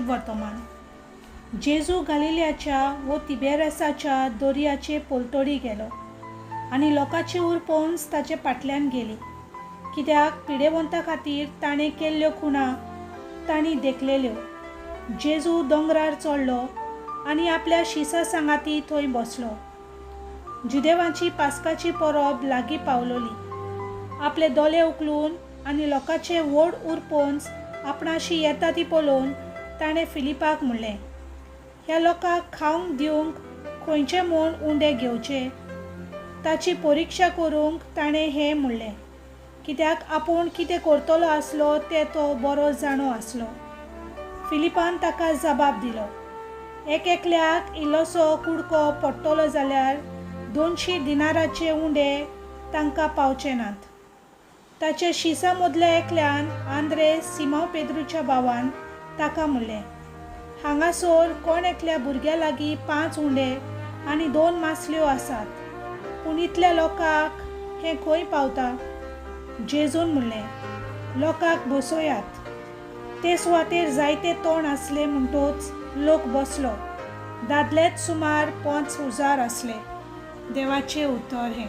वर्तमान. जेजू गालिल्याच्या व तिबेरसाच्या दर्याचे पलतडी गेलो आनी लोकांची उर पळोवन ताचे फाटल्यान गेली, कित्याक पिडेवंता खातीर ताणें केल्ल्यो खुणा तांणी देखलेल्यो. जेजू दोंगरार चडलो आनी आपल्या शिसा सांगाती थंय बसलो. जुदेवांची पास्काची परब लागीं पावलोली. आपले दोळे उखलून आनी लोकांचे व्हड उरपोन्स आपणाशी येता ती पळोवन ताणें फिलिपाक म्हणलें, ह्या लोकांक खावंक दिवंक खंयचे म्हूण उंडे घेवचे. ताची परिक्षा करूंक ताणें हें म्हणलें, कित्याक आपूण कितें करतलो आसलो तें तो बरो जाणो आसलो. फिलिपान ताका जबाब दिलो, एकल्याक इल्लोसो कुडको पडटलो जाल्यार 200 दिनाराचे उंडे तांकां पावचे नात. ताचे शिसा मदल्या एकल्यान आंद्रे सिमोन पेद्रूच्या भावान ताका म्हणलें, हांगासर कोण एकल्या भुरग्या लागीं 5 उंडे आनी 2 मासल्यो आसात, पूण इतल्या लोकांक हें खंय पावता. जेजून म्हणलें, लोकांक बसयात. ते सुवातेर जायते तोंड आसले म्हणटूच लोक बसलो. दादलेच सुमार 5000 आसले. देवाचें उतर हें.